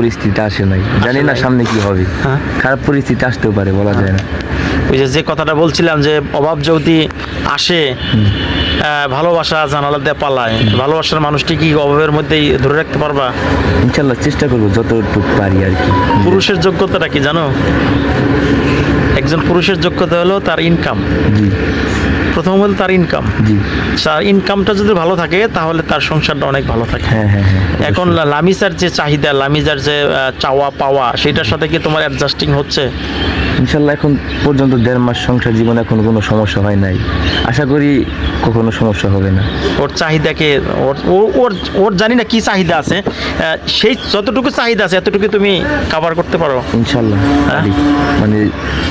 পরিস্থিতি আসে নাই, জানি না সামনে কি হবে। খারাপ পরিস্থিতি আসতেও পারে, বলা যায় না। ওই যে কথাটা বলছিলাম যে অভাব যদি আসে, ভালোবাসা জানালা দিয়ে পালায়, ভালোবাসার মানুষটি কি অভাবের মধ্যেই ধরে রাখতে পারবা? ইনশাল্লাহ চেষ্টা করবো যতটুকু পারি আর কি। পুরুষের যোগ্যতাটা কি জানো? একজন পুরুষের যোগ্যতা হলো তার ইনকাম। জি প্রথম হলো তার ইনকাম। জি। তার ইনকামটা যদি ভালো থাকে তাহলে তার সংসারটা অনেক ভালো থাকে। হ্যাঁ হ্যাঁ হ্যাঁ। এখন লামিসার যে চাহিদা, লামিজার যে চাওয়া পাওয়া, সেটার সাথে কি তোমার অ্যাডজাস্টিং হচ্ছে? ইনশাল্লাহ এখন পর্যন্ত 1.5 মাস সংসার জীবনে এখন কোনো সমস্যা হয় নাই, আশা করি কখনো সমস্যা হবে না। ওর চাহিদাকে ওর জানি না কি চাহিদা আছে, সেই যতটুকু চাহিদা আছে এতটুকু তুমি কভার করতে পারো ইনশাল্লাহ। পারি, মানে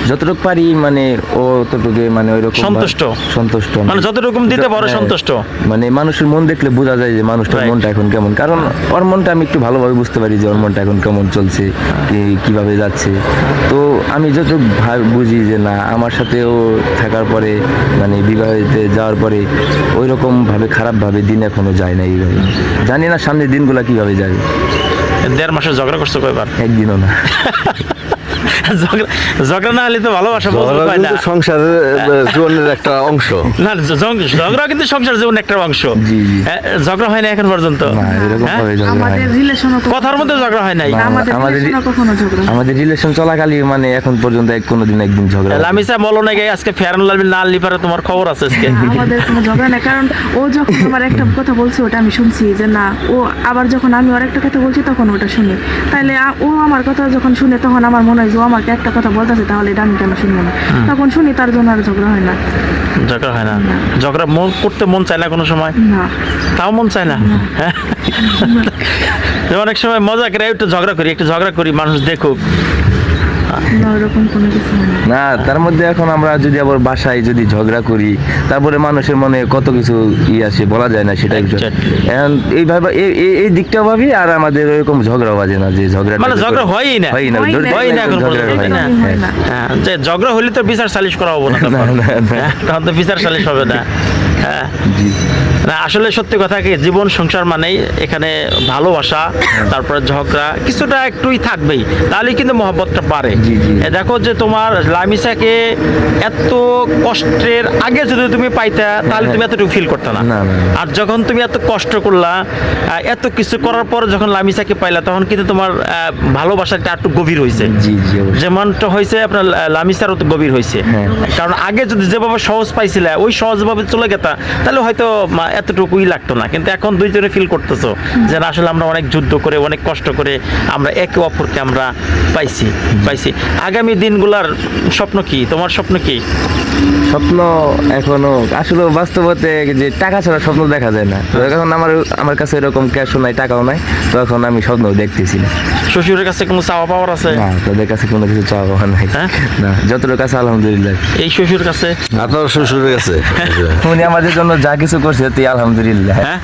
যতটুকু পারি, মানে ও ততটুকু, মানে ওইরকম সন্তুষ্ট মানে আমি। যতটুকু দিতে পারো হ্যাঁ, সন্তুষ্ট। মানে মানুষের মন দেখলে বোঝা যায় যে মানুষটার Right. মনটা এখন কেমন, কারণ ওর মনটা আমি একটু ভালোভাবে বুঝতে পারি যে ওর মনটা এখন কেমন চলছে, কিভাবে যাচ্ছে। তো আমি যত বুঝি যে না, আমার সাথেও থাকার পরে, মানে বিবাহিতে যাওয়ার পরে ওই রকম ভাবে খারাপ ভাবে দিন এখনো যায় না। এইভাবে জানি না সামনের দিনগুলো কিভাবে যাবে। 1.5 মাসে ঝগড়া করছো কয়বার? একদিনও না। ঝগড়া না হলে তো ভালোবাসা মজবুত হয় না। সংসারের জীবনের একটা অংশ। না, ঝগড়া কিন্তু সংসার জীবনের একটা অংশ। জি জি। ঝগড়া হয় না এখন পর্যন্ত? না, এরকম হ্যাঁ? ভাবে ঝগড়া হয় আমাদের না। রিলেশনও কথার মধ্যে ঝগড়া হয় নাই। আমাদের কখনো ঝগড়া হয় না। আমাদের রিলেশন চলাকালীন, মানে এখন পর্যন্ত কোনোদিন একদিন ঝগড়া হয়নি। লামিসা বলো না গাই আজকে ফেয়ার লাভলি না লিপারে তোমার খবর আছে আজকে? আমাদের কোনো ঝগড়া নেই, কারণ ও যখন আমার একটা কথা বলছে ওটা আমি শুনছি, যে না ও আবার যখন আমি ওর একটা কথা বলছি তখন ওটা শুনি। তাইলে ও আমার কথা যখন শুনে তখন আমার মনে হয় যে ও আমাকে একটা কথা বলতেছে, তাহলে এটা আমি কেন শুনবো না, তখন শুনি, তার জন্য আর ঝগড়া হয় না। ঝগড়া হয় না? ঝগড়া করতে মন চায় না কোনো সময়? না, তাও মন চায় না? হ্যাঁ। অনেক সময় মজা করে একটু ঝগড়া করি মানুষ দেখুক। না, ওরকম কোনো কিছু হয় না। না, তার মধ্যে এখন আমরা যদি আবার বাসায় যদি ঝগড়া করি, তারপরে মানুষের মনে কত কিছু আসে, বলা যায় না সেটা। Exactly. এখন এইভাবে এই দিকটা ভাবি, আর আমাদের ওইরকম ঝগড়া বাজে না, যে ঝগড়া মানে ঝগড়া হয়ই না? হয় না, হয় না, হয় না এখন ঝগড়া পর্যন্ত, হয় তাই না। না? হয় না। হ্যাঁ, যে ঝগড়া হলে তো বিচার সালিশ করা হবো না তখন। না, না, না। হ্যাঁ, তখন তো বিচার সালিশ হবে না। হ্যাঁ। জি। না, আসলে সত্যি কথা কি, জীবন সংসার মানেই এখানে ভালোবাসা, তারপরে ঝগড়া কিছুটা একটুই থাকবেই, তাহলে কিন্তু মহব্বতটা বাড়ে। জি, জি। দেখো যে তোমার লামিসাকে এত কষ্টের আগে যদি তুমি পাইতা তাহলে তুমি এতটুকু ফিল করতে না। না, না, না। আর যখন তুমি এত কষ্ট করলা, এত কিছু করার পর যখন লামিসাকে পাইলা, তখন কিন্তু তোমার ভালোবাসাটা একটু গভীর হয়েছে। জি জি, অবশ্যই। যেমনটা হয়েছে আপনার লামিসারও তো গভীর হয়েছে। হ্যাঁ। কারণ আগে যদি যেভাবে সহজ পাইছিলে, ওই সহজভাবে চলে গেতা, তাহলে হয়তো এতটুকুই লাগতো না। কিন্তু এখন দুইজনে ফিল করতেছো যে না, আসলে আমরা অনেক যুদ্ধ করে, অনেক কষ্ট করে আমরা একে অপরকে আমরা পাইছি। আগামী দিনগুলার স্বপ্ন কি? তোমার স্বপ্ন কি? স্বপ্ন এখনো আসলে বাস্তবতে যে টাকা ছাড়া স্বপ্ন দেখা যায় না। তো এখন আমার কাছে এরকম ক্যাশও নাই, টাকাও নাই, তো এখন আমি স্বপ্ন দেখতেছি না। শ্বশুরের কাছে কোনো চাওয়া পাওয়ার আছে? না, তাদের কাছে কোনো কিছু চাওয়া পাওয়া নাই। হ্যাঁ? না, যতটুকু কাছে আলহামদুলিল্লাহ। এই শ্বশুর কাছে? আপনার শ্বশুরের কাছে উনি আমাদের জন্য যা কিছু করছে তুই আলহামদুলিল্লাহ। হ্যাঁ,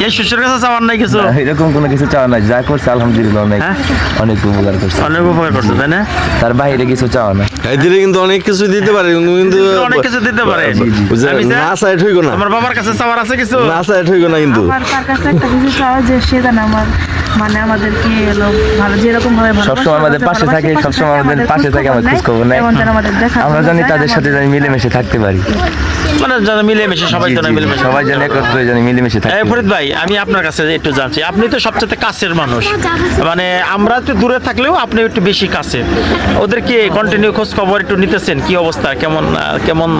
এই শ্বশুরের কাছে চাওয়ার নাই কিছু? না, এরকম কোনো কিছু চাওয়া নাই, যা করছে আলহামদুলিল্লাহ, অনেক হ্যাঁ? অনেক উপকার করছে। অনেক উপকার করছে, তাই না? তার বাইরে কিছু চাওয়া না। এদিকে কিন্তু অনেক কিছু দিতে পারে, কিন্তু অনেক কিছু দিতে পারে। ওই যে লামিসা, না চাই ঠিক না, আমার বাবার কাছে চাওয়ার আছে কিছু? না চাই ঠিক না, কিন্তু আমার তার কাছে একটা কিছু চাওয়া, যে সে যেন আমার, মানে আমাদেরকে এলো ভালো, যেরকম ভাবে সবসময় আমাদের পাশে থাকে, সবসময় আমাদের পাশে থাকে, আমার খোঁজ খবর নেয়। আমরা জানি তাদের সাথে জানি মিলেমিশে থাকতে পারি। মানে যারা মিলেমিশে, সবাই জি, যেন জি, মিলেমিশে। সবাই যেন একত্রে জানি মিলেমিশে থাকতে এই পারি। ফরিদ ভাই, আমি আপনার কাছে একটু জানছি, আপনি তো সবচেয়ে কাছের মানুষ, মানে আমরা একটু দূরে থাকলেও আপনি একটু বেশি কাছে। ওদেরকে কন্টিনিউ খোঁজ খবর একটু নিতেছেন, কি অবস্থা, কেমন